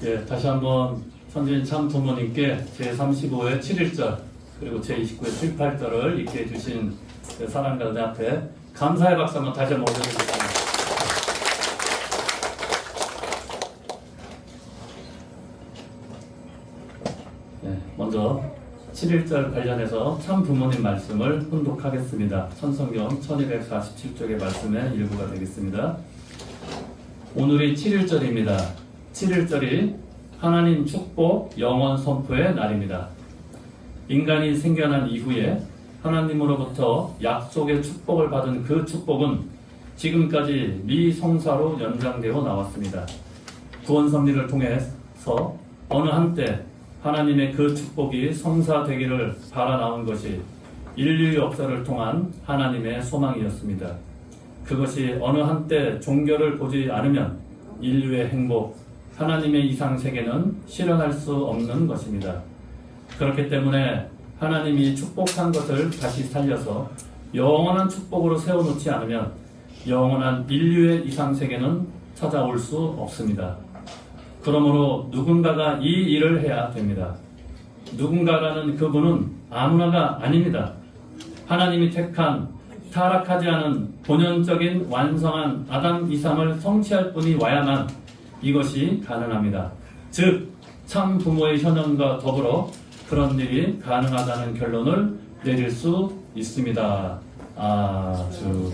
예, 다시 한번 선진 참 부모님께 제35회 7일절 그리고 제29회 7, 8절을 읽게 해주신 사랑과 은혜 앞에 감사의 박수 한번 다시 한번 올려드리겠습니다. 네, 먼저 7일절 관련해서 참 부모님 말씀을 훈독하겠습니다. 천성경 1247쪽의 말씀의 일부가 되겠습니다. 오늘이 7일절입니다. 7일절이 하나님 축복 영원 선포의 날입니다. 인간이 생겨난 이후에 하나님으로부터 약속의 축복을 받은 그 축복은 지금까지 미성사로 연장되어 나왔습니다. 구원 섭리를 통해서 어느 한때 하나님의 그 축복이 성사되기를 바라 나온 것이 인류 역사를 통한 하나님의 소망이었습니다. 그것이 어느 한때 종교를 보지 않으면 인류의 행복, 하나님의 이상 세계는 실현할 수 없는 것입니다. 그렇기 때문에 하나님이 축복한 것을 다시 살려서 영원한 축복으로 세워놓지 않으면 영원한 인류의 이상 세계는 찾아올 수 없습니다. 그러므로 누군가가 이 일을 해야 됩니다. 누군가라는 그분은 아무나가 아닙니다. 하나님이 택한 타락하지 않은 본연적인 완성한 아담 이상을 성취할 분이 와야만 이것이 가능합니다. 즉, 참 부모의 현현과 더불어 그런 일이 가능하다는 결론을 내릴 수 있습니다. 아주.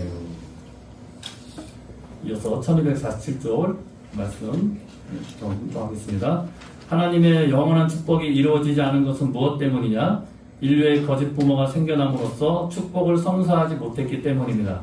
이어서 1247절 말씀 좀 하겠습니다. 하나님의 영원한 축복이 이루어지지 않은 것은 무엇 때문이냐? 인류의 거짓 부모가 생겨남으로써 축복을 성사하지 못했기 때문입니다.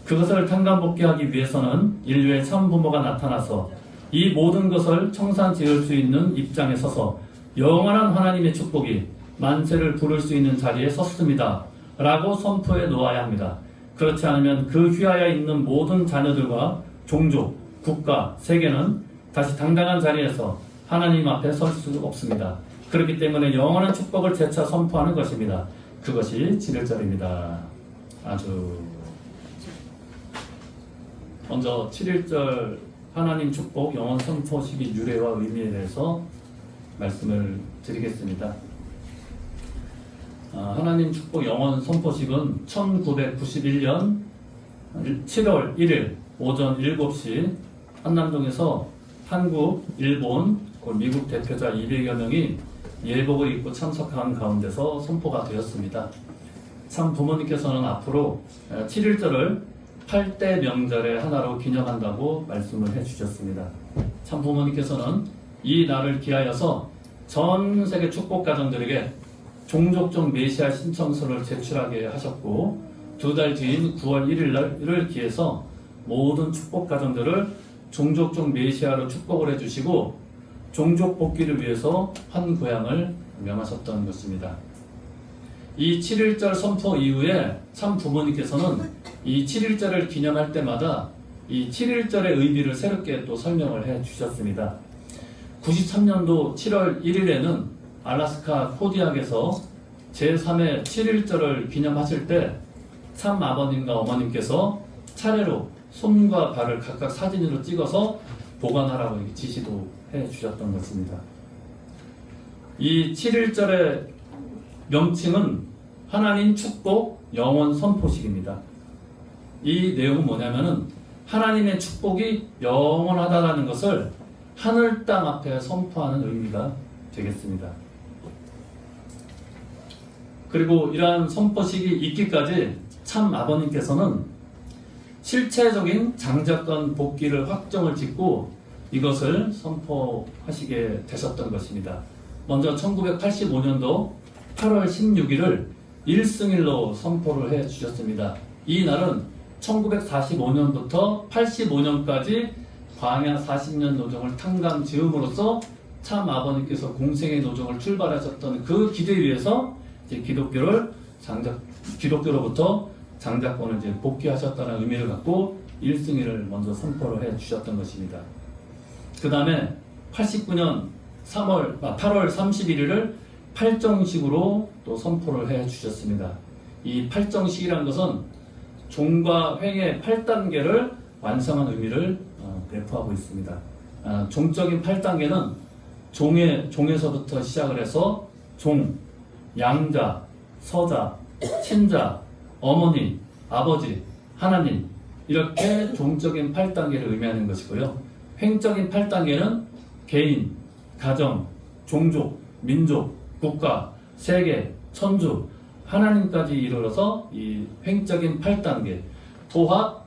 그것을 탕감복귀하기 위해서는 인류의 참 부모가 나타나서 이 모든 것을 청산지을 수 있는 입장에 서서 영원한 하나님의 축복이 만세를 부를 수 있는 자리에 섰습니다. 라고 선포해 놓아야 합니다. 그렇지 않으면 그 휘하에 있는 모든 자녀들과 종족, 국가, 세계는 다시 당당한 자리에서 하나님 앞에 설 수 없습니다. 그렇기 때문에 영원한 축복을 재차 선포하는 것입니다. 그것이 7일절입니다. 아주. 먼저 7일절 하나님 축복 영원 선포식의 유래와 의미에 대해서 말씀을 드리겠습니다. 하나님 축복 영원 선포식은 1991년 7월 1일 오전 7시 한남동에서 한국, 일본, 미국 대표자 200여 명이 예복을 입고 참석한 가운데서 선포가 되었습니다. 참 부모님께서는 앞으로 7일절을 8대 명절의 하나로 기념한다고 말씀을 해주셨습니다. 참 부모님께서는 이 날을 기하여서 전 세계 축복 가정들에게 종족적 메시아 신청서를 제출하게 하셨고, 두 달 뒤인 9월 1일을 기해서 모든 축복 가정들을 종족적 메시아로 축복을 해주시고 종족 복귀를 위해서 한 고향을 명하셨던 것입니다. 이 7일절 선포 이후에 참 부모님께서는 이 7일절을 기념할 때마다 이 7일절의 의미를 새롭게 또 설명을 해 주셨습니다. 93년도 7월 1일에는 알래스카 코디악에서 제3회 7일절을 기념하실 때 참 아버님과 어머님께서 차례로 손과 발을 각각 사진으로 찍어서 보관하라고 지시도 해 주셨던 것입니다. 이 7일절의 명칭은 하나님 축복 영원 선포식입니다. 이 내용은 뭐냐면은 하나님의 축복이 영원하다라는 것을 하늘 땅 앞에 선포하는 의미가 되겠습니다. 그리고 이러한 선포식이 있기까지 참 아버님께서는 실체적인 장자권 복귀를 확정을 짓고 이것을 선포하시게 되셨던 것입니다. 먼저 1985년도 8월 16일을 1승일로 선포를 해 주셨습니다. 이 날은 1945년부터 85년까지 광야 40년 노정을 탕감 지음으로써 참 아버님께서 공생의 노정을 출발하셨던 그 기대 위에서 이제 기독교로부터 장자권을 이제 복귀하셨다는 의미를 갖고 1승일을 먼저 선포를 해 주셨던 것입니다. 그 다음에 89년 8월 31일을 팔정식으로 또 선포를 해 주셨습니다. 이 팔정식이라는 것은 종과 횡의 8단계를 완성한 의미를 내포하고 있습니다. 종적인 8단계는 종에서부터 시작을 해서 종, 양자, 서자, 친자, 어머니, 아버지, 하나님 이렇게 종적인 8단계를 의미하는 것이고요. 횡적인 8단계는 개인, 가정, 종족, 민족, 국가, 세계, 천주, 하나님까지 이르러서 이 횡적인 8단계, 도합,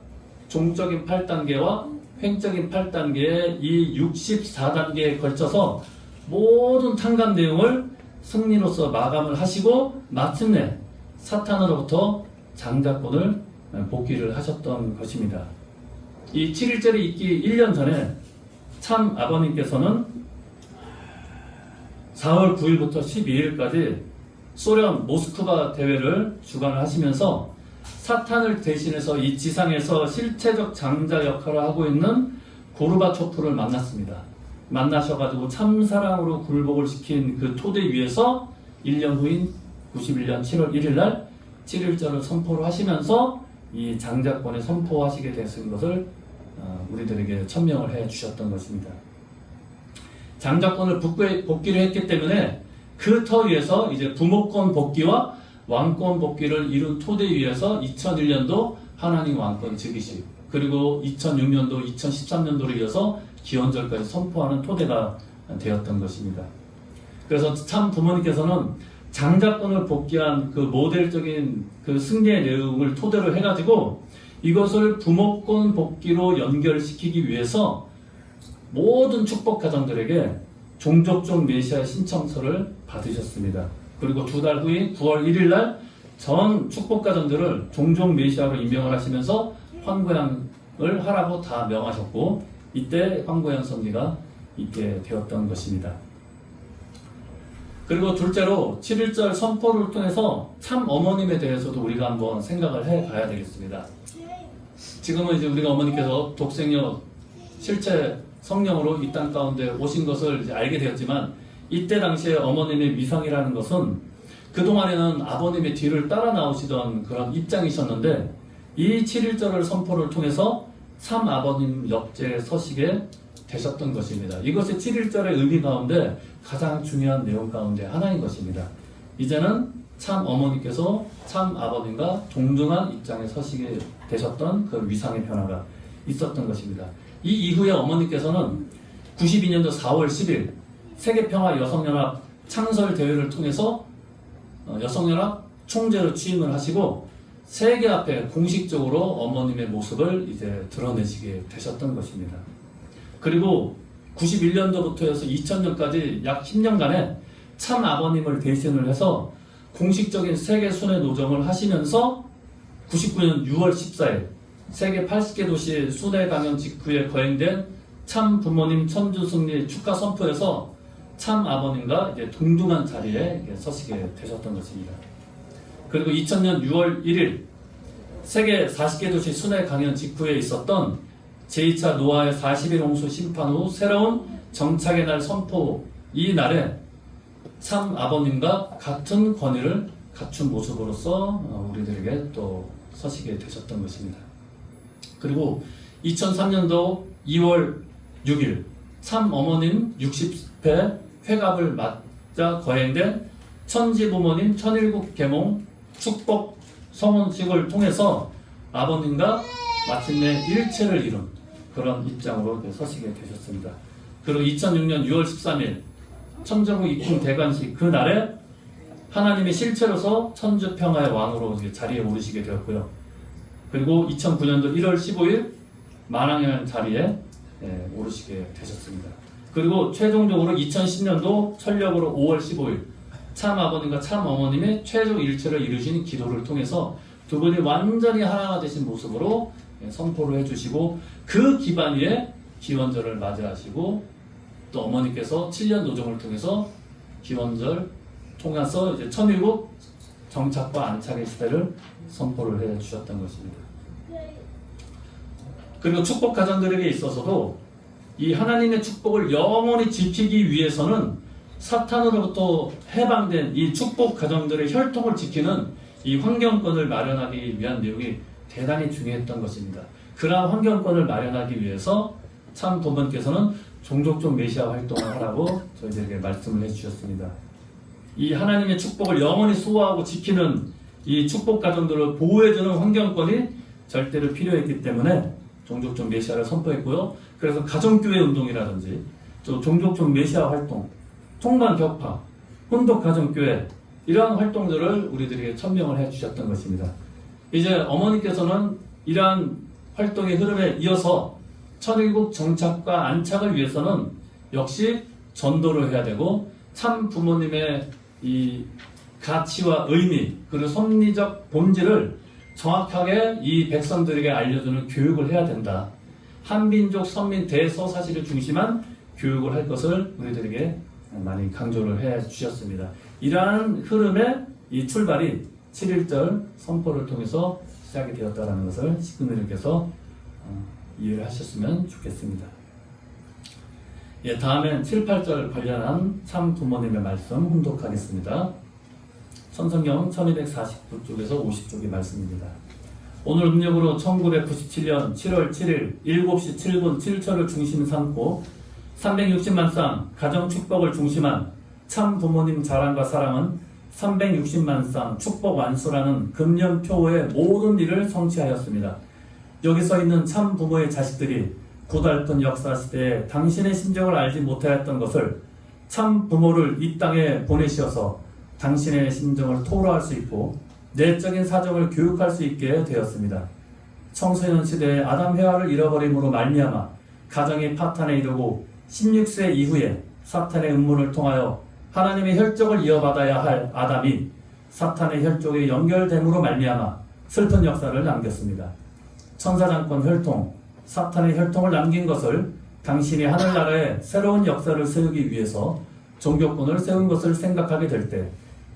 종적인 8단계와 횡적인 8단계의 이 64단계에 걸쳐서 모든 탕감 내용을 승리로서 마감을 하시고 마침내 사탄으로부터 장자권을 복귀를 하셨던 것입니다. 이 7일절이 있기 1년 전에 참 아버님께서는 4월 9일부터 12일까지 소련 모스크바 대회를 주관을 하시면서 사탄을 대신해서 이 지상에서 실체적 장자 역할을 하고 있는 고르바초프를 만났습니다. 만나셔가지고 참사랑으로 굴복을 시킨 그 토대 위에서 1년 후인 91년 7월 1일 날 7일절을 선포를 하시면서 이 장자권을 선포하시게 되신 것을 우리들에게 천명을 해 주셨던 것입니다. 장자권을 복귀를 했기 때문에 그 터 위에서 이제 부모권 복귀와 왕권 복귀를 이룬 토대 위에서 2001년도 하나님 왕권 즉위식, 그리고 2006년도, 2013년도를 이어서 기원절까지 선포하는 토대가 되었던 것입니다. 그래서 참 부모님께서는 장자권을 복귀한 그 모델적인 그 승리의 내용을 토대로 해가지고 이것을 부모권 복귀로 연결시키기 위해서 모든 축복 가정들에게 종족적 메시아의 신청서를 받으셨습니다. 그리고 두 달 후인 9월 1일 날 전 축복 가정들을 종족 메시아로 임명을 하시면서 황고양을 하라고 다 명하셨고, 이때 황고양 선지가 있게 되었던 것입니다. 그리고 둘째로 7일절 선포를 통해서 참 어머님에 대해서도 우리가 한번 생각을 해봐야 되겠습니다. 지금은 이제 우리가 어머니께서 독생녀 실체 성령으로 이 땅 가운데 오신 것을 이제 알게 되었지만, 이때 당시에 어머님의 위상이라는 것은 그동안에는 아버님의 뒤를 따라 나오시던 그런 입장이셨는데, 이 7일절을 선포를 통해서 참 아버님 옆제에 서시게 되셨던 것입니다. 이것이 7일절의 의미 가운데 가장 중요한 내용 가운데 하나인 것입니다. 이제는 참 어머니께서 참 아버님과 동등한 입장에 서시게 되셨던 그 위상의 변화가 있었던 것입니다. 이 이후에 어머니께서는 92년도 4월 10일 세계평화 여성연합 창설 대회를 통해서 여성연합 총재로 취임을 하시고 세계 앞에 공식적으로 어머님의 모습을 이제 드러내시게 되셨던 것입니다. 그리고 91년도부터 해서 2000년까지 약 10년간의 참 아버님을 대신을 해서 공식적인 세계 순회 노정을 하시면서 99년 6월 14일 세계 80개 도시 순회 강연 직후에 거행된 참 부모님 천주 승리 축하 선포에서 참 아버님과 이제 동등한 자리에 서시게 되셨던 것입니다. 그리고 2000년 6월 1일 세계 40개 도시 순회 강연 직후에 있었던 제2차 노아의 40일 홍수 심판 후 새로운 정착의 날 선포, 이 날에 참 아버님과 같은 권위를 갖춘 모습으로서 우리들에게 또 서시게 되셨던 것입니다. 그리고 2003년도 2월 6일 참 어머님 60회 회갑을 맞자 거행된 천지부모님 1007계몽 축복 성원식을 통해서 아버님과 마침내 일체를 이룬 그런 입장으로 서시게 되셨습니다. 그리고 2006년 6월 13일 천정국 입궁 대관식 그 날에 하나님의 실체로서 천주평화의 왕으로 자리에 오르시게 되었고요. 그리고 2009년도 1월 15일 만왕의 자리에 오르시게 되셨습니다. 그리고 최종적으로 2010년도 천력으로 5월 15일 참 아버님과 참 어머님의 최종 일체를 이루신 기도를 통해서 두 분이 완전히 하나가 되신 모습으로 선포를 해주시고, 그 기반 위에 기원절을 맞이하시고 또 어머니께서 7년 노정을 통해서 기원절 통해서 이제 천일국 정착과 안착의 시대를 선포를 해 주셨던 것입니다. 그리고 축복 가정들에게 있어서도 이 하나님의 축복을 영원히 지키기 위해서는 사탄으로부터 해방된 이 축복 가정들의 혈통을 지키는 이 환경권을 마련하기 위한 내용이 대단히 중요했던 것입니다. 그러한 환경권을 마련하기 위해서 참 부모님께서는 종족적 메시아 활동을 하라고 저희들에게 말씀을 해주셨습니다. 이 하나님의 축복을 영원히 수호하고 지키는 이 축복 가정들을 보호해주는 환경권이 절대로 필요했기 때문에 종족적 메시아를 선포했고요. 그래서 가정교회 운동이라든지 또 종족적 메시아 활동, 통반 격파, 혼독 가정교회 이러한 활동들을 우리들에게 천명을 해주셨던 것입니다. 이제 어머니께서는 이러한 활동의 흐름에 이어서 천일국 정착과 안착을 위해서는 역시 전도를 해야 되고 참 부모님의 이 가치와 의미 그리고 섭리적 본질을 정확하게 이 백성들에게 알려주는 교육을 해야 된다. 한민족 선민 대서사시를 중심한 교육을 할 것을 우리들에게 많이 강조를 해 주셨습니다. 이러한 흐름의 이 출발이 7.1절 선포를 통해서 시작이 되었다는 것을 식구들께서 이해를 하셨으면 좋겠습니다. 예, 다음엔 7, 8절 관련한 참 부모님의 말씀 훈독하겠습니다. 천성경 1249쪽에서 50쪽의 말씀입니다. 오늘 음력으로 1997년 7월 7일 7시 7분 7초를 중심 삼고 360만 쌍 가정 축복을 중심한 참 부모님 자랑과 사랑은 360만 쌍 축복 완수라는 금년표의 모든 일을 성취하였습니다. 여기 서 있는 참 부모의 자식들이 고달픈 역사 시대에 당신의 심정을 알지 못하였던 것을 참 부모를 이 땅에 보내시어서 당신의 심정을 토로할 수 있고 내적인 사정을 교육할 수 있게 되었습니다. 청소년 시대에 아담 해와를 잃어버림으로 말미암아 가정이 파탄에 이르고 16세 이후에 사탄의 음모를 통하여 하나님의 혈족을 이어받아야 할 아담이 사탄의 혈족에 연결됨으로 말미암아 슬픈 역사를 남겼습니다. 천사장권 혈통, 사탄의 혈통을 남긴 것을 당신이 하늘나라에 새로운 역사를 세우기 위해서 종교권을 세운 것을 생각하게 될 때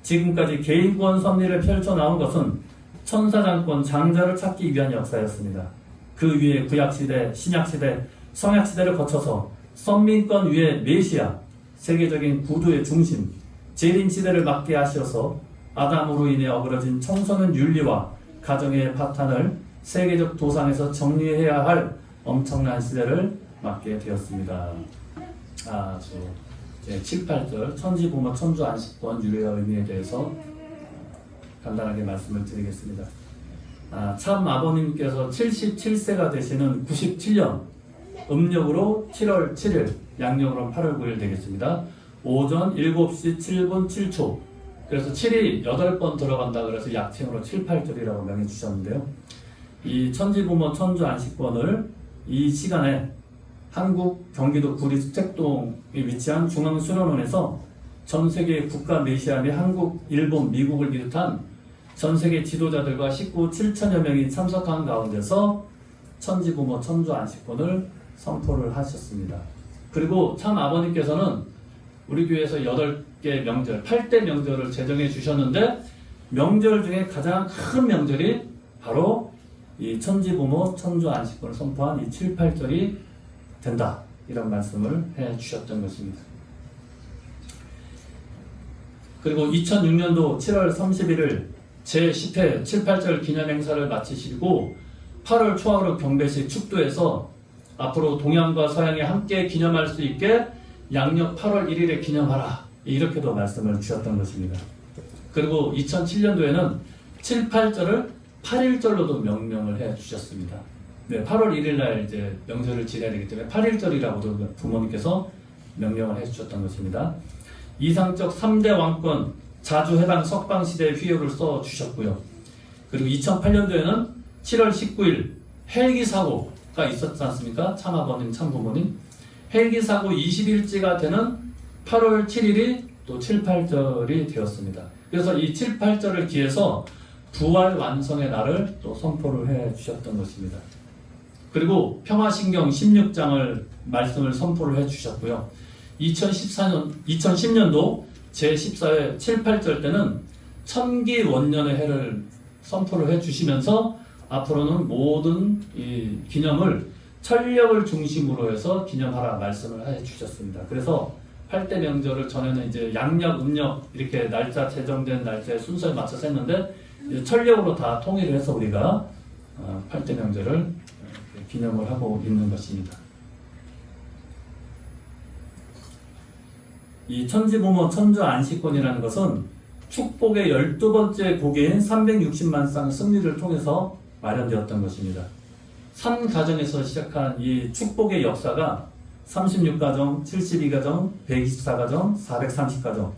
지금까지 개인권 섭리를 펼쳐나온 것은 천사장권 장자를 찾기 위한 역사였습니다. 그 위에 구약시대, 신약시대, 성약시대를 거쳐서 선민권 위에 메시아, 세계적인 구도의 중심, 재림시대를 맞게 하셔서 아담으로 인해 어그러진 청소년 윤리와 가정의 파탄을 세계적 도상에서 정리해야 할 엄청난 시대를 맞게 되었습니다. 7, 8절 천지부모 천주안식권 유래와 의미에 대해서 간단하게 말씀을 드리겠습니다. 참 아버님께서 77세가 되시는 97년 음력으로 7월 7일 양력으로 8월 9일 되겠습니다. 오전 7시 7분 7초 그래서 7이 8번 들어간다 그래서 약칭으로 7, 8절이라고 명해 주셨는데요. 이 천지부모 천주안식권을 이 시간에 한국 경기도 구리 수택동에 위치한 중앙수련원에서 전세계 국가 메시아 및 한국, 일본, 미국을 비롯한 전세계 지도자들과 식구 7천여 명이 참석한 가운데서 천지부모 천주안식권을 선포를 하셨습니다. 그리고 참 아버님께서는 우리 교회에서 8개 명절, 8대 명절을 제정해 주셨는데 명절 중에 가장 큰 명절이 바로 이 천지부모 천주안식권을 선포한 이 7, 8절이 된다. 이런 말씀을 해 주셨던 것입니다. 그리고 2006년도 7월 31일 제10회 7, 8절 기념행사를 마치시고 8월 초하루 경배식 축도에서 앞으로 동양과 서양이 함께 기념할 수 있게 양력 8월 1일에 기념하라. 이렇게도 말씀을 주셨던 것입니다. 그리고 2007년도에는 7, 8절을 8일절로도 명명을 해 주셨습니다. 네, 8월 1일 날 이제 명절을 지내야 되기 때문에 8일절이라고도 부모님께서 명령을 해 주셨던 것입니다. 이상적 3대 왕권 자주 해방 석방 시대의 휘호를 써 주셨고요. 그리고 2008년도에는 7월 19일 헬기 사고가 있었지 않습니까? 참아버님, 참부모님. 헬기 사고 20일째가 되는 8월 7일이 또 7, 8절이 되었습니다. 그래서 이 7, 8절을 기해서 부활 완성의 날을 또 선포를 해 주셨던 것입니다. 그리고 평화신경 16장을 말씀을 선포를 해 주셨고요. 2010년도 제14회 7, 8절 때는 천기 원년의 해를 선포를 해 주시면서 앞으로는 모든 이 기념을 천력을 중심으로 해서 기념하라 말씀을 해 주셨습니다. 그래서 8대 명절을 전에는 이제 양력, 음력 이렇게 날짜 제정된 날짜의 순서에 맞춰서 했는데 천력으로 다 통일을 해서 우리가 8대 명절을 기념을 하고 있는 것입니다. 이 천지부모 천주안식권이라는 것은 축복의 12번째 고개인 360만 쌍 승리를 통해서 마련되었던 것입니다. 산 가정에서 시작한 이 축복의 역사가 36가정, 72가정, 124가정, 430가정,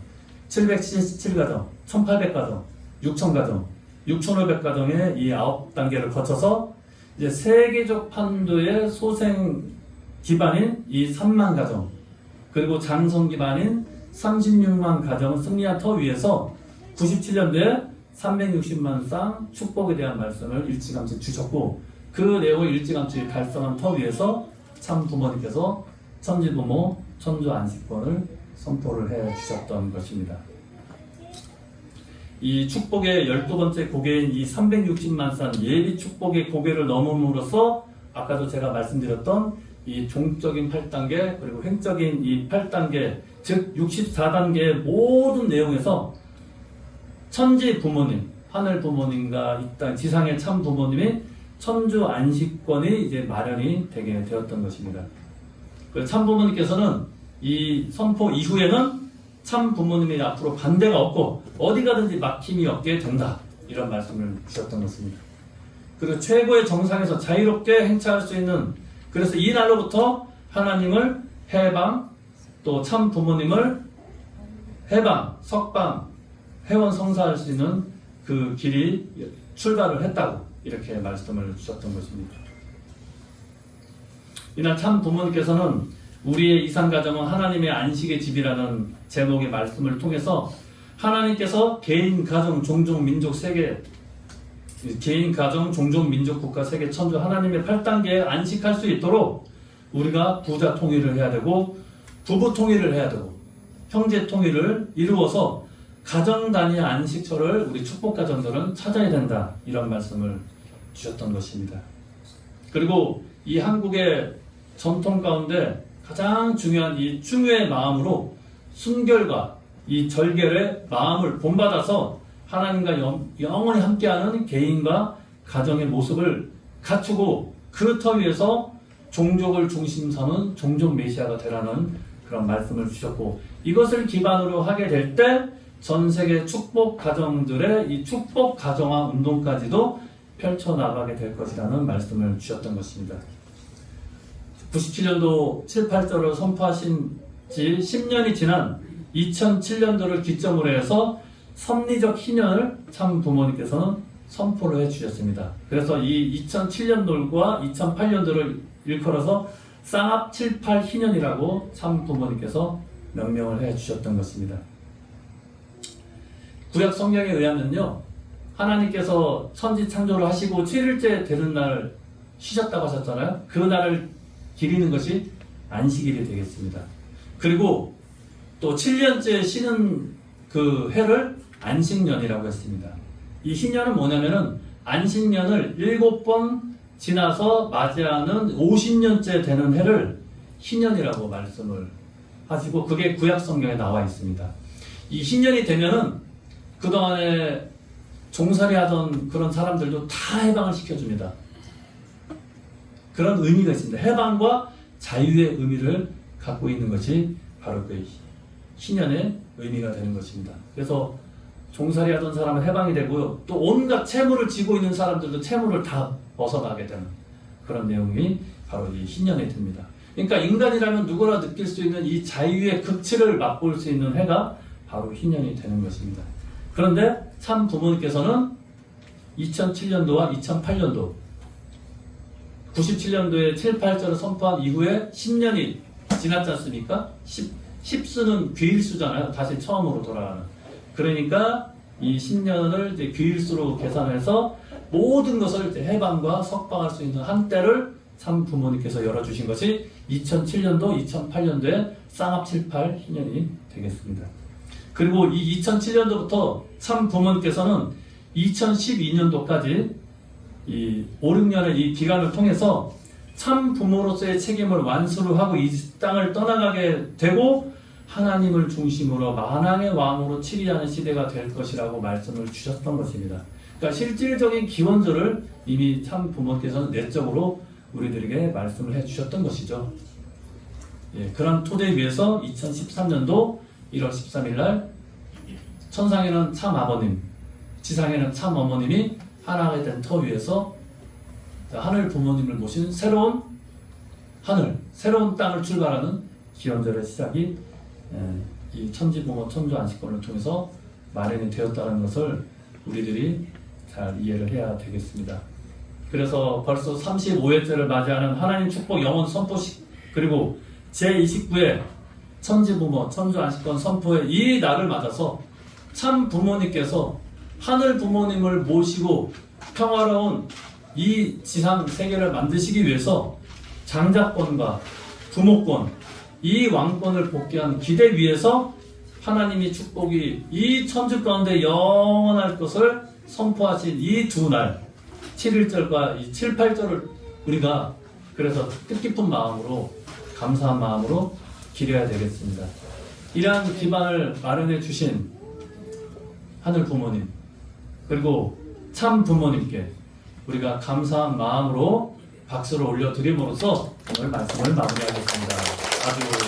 777가정, 1800가정, 6000가정, 6500가정의 이 9단계를 거쳐서 이제 세계적 판도의 소생 기반인 이 3만 가정, 그리고 장성 기반인 36만 가정을 승리한 터 위에서 97년도에 360만 쌍 축복에 대한 말씀을 일찌감치 주셨고, 그 내용을 일찌감치 달성한 터 위에서 참 부모님께서 천지부모 천주안식권을 선포를 해 주셨던 것입니다. 이 축복의 12번째 고개인 이 360만 쌍 예비 축복의 고개를 넘음으로써 아까도 제가 말씀드렸던 이 종적인 8단계 그리고 횡적인 이 8단계 즉 64단계의 모든 내용에서 천지 부모님, 하늘 부모님과 이 땅 지상의 참 부모님이 천주 안식권이 이제 마련이 되게 되었던 것입니다. 참 부모님께서는 이 선포 이후에는 참 부모님이 앞으로 반대가 없고 어디 가든지 막힘이 없게 된다, 이런 말씀을 주셨던 것입니다. 그리고 최고의 정상에서 자유롭게 행차할 수 있는, 그래서 이 날로부터 하나님을 해방, 또 참 부모님을 해방, 석방, 회원 성사할 수 있는 그 길이 출발을 했다고 이렇게 말씀을 주셨던 것입니다. 이날 참 부모님께서는 우리의 이상가정은 하나님의 안식의 집이라는 제목의 말씀을 통해서 하나님께서 개인, 가정, 종족, 민족, 세계, 개인, 가정, 종족, 민족, 국가, 세계, 천주 하나님의 8단계에 안식할 수 있도록 우리가 부자 통일을 해야 되고 부부 통일을 해야 되고 형제 통일을 이루어서 가정 단위 안식처를 우리 축복 가정들은 찾아야 된다, 이런 말씀을 주셨던 것입니다. 그리고 이 한국의 전통 가운데 가장 중요한 이 충유의 마음으로 순결과 이 절결의 마음을 본받아서 하나님과 영원히 함께하는 개인과 가정의 모습을 갖추고 그 터 위에서 종족을 중심 삼은 종족 메시아가 되라는 그런 말씀을 주셨고, 이것을 기반으로 하게 될 때 전 세계 축복 가정들의 이 축복 가정화 운동까지도 펼쳐나가게 될 것이라는 말씀을 주셨던 것입니다. 97년도 7, 8절을 선포하신 지 10년이 지난 2007년도를 기점으로 해서 섭리적 희년을 참 부모님께서는 선포를 해주셨습니다. 그래서 이 2007년도과 2008년도를 일컬어서 쌍합 7, 8 희년이라고 참 부모님께서 명명을 해주셨던 것입니다. 구약 성경에 의하면요, 하나님께서 천지 창조를 하시고 7일째 되는 날 쉬셨다고 하셨잖아요. 그 날을 기리는 것이 안식일이 되겠습니다. 그리고 또 7년째 쉬는 그 해를 안식년이라고 했습니다. 이 희년은 뭐냐면은 안식년을 7번 지나서 맞이하는 50년째 되는 해를 희년이라고 말씀을 하시고, 그게 구약 성경에 나와 있습니다. 이 희년이 되면은 그동안에 종살이 하던 그런 사람들도 다 해방을 시켜줍니다. 그런 의미가 있습니다. 해방과 자유의 의미를 갖고 있는 것이 바로 그 희년의 의미가 되는 것입니다. 그래서 종살이 하던 사람은 해방이 되고요, 또 온갖 채무를 지고 있는 사람들도 채무를 다 벗어나게 되는 그런 내용이 바로 이 희년에 듭니다. 그러니까 인간이라면 누구나 느낄 수 있는 이 자유의 극치를 맛볼 수 있는 해가 바로 희년이 되는 것입니다. 그런데 참 부모님께서는 2007년도와 2008년도 97년도에 7, 8절을 선포한 이후에 10년이 지났지 않습니까? 10수는 귀일수잖아요. 다시 처음으로 돌아가는. 그러니까 이 10년을 이제 귀일수로 계산해서 모든 것을 이제 해방과 석방할 수 있는 한때를 참 부모님께서 열어주신 것이 2007년도, 2008년도에 쌍합 7, 8 희년이 되겠습니다. 그리고 이 2007년도부터 참 부모님께서는 2012년도까지 이 5, 6년의 이 기간을 통해서 참 부모로서의 책임을 완수를 하고 이 땅을 떠나가게 되고 하나님을 중심으로 만왕의 왕으로 치리하는 시대가 될 것이라고 말씀을 주셨던 것입니다. 그러니까 실질적인 기원절을 이미 참 부모님께서는 내적으로 우리들에게 말씀을 해주셨던 것이죠. 예, 그런 토대 위에서 2013년도 1월 13일 날 천상에는 참 아버님, 지상에는 참 어머님이 하나가 된 터 위에서 하늘 부모님을 모신 새로운 하늘, 새로운 땅을 출발하는 기원절의 시작이 이 천지부모 천주안식권을 통해서 마련이 되었다는 것을 우리들이 잘 이해를 해야 되겠습니다. 그래서 벌써 35회째를 맞이하는 하나님 축복 영원 선포식, 그리고 제29회 천지부모 천주안식권 선포의 이 날을 맞아서 참 부모님께서 하늘 부모님을 모시고 평화로운 이 지상 세계를 만드시기 위해서 장자권과 부모권, 이 왕권을 복귀한 기대 위에서 하나님이 축복이 이 천주 가운데 영원할 것을 선포하신 이 두 날, 7일절과 이 7, 8절을 우리가 그래서 뜻깊은 마음으로, 감사한 마음으로 기려야 되겠습니다. 이러한 기반을 마련해 주신 하늘 부모님, 그리고 참 부모님께 우리가 감사한 마음으로 박수를 올려드림으로써 오늘 말씀을 마무리하겠습니다. 아주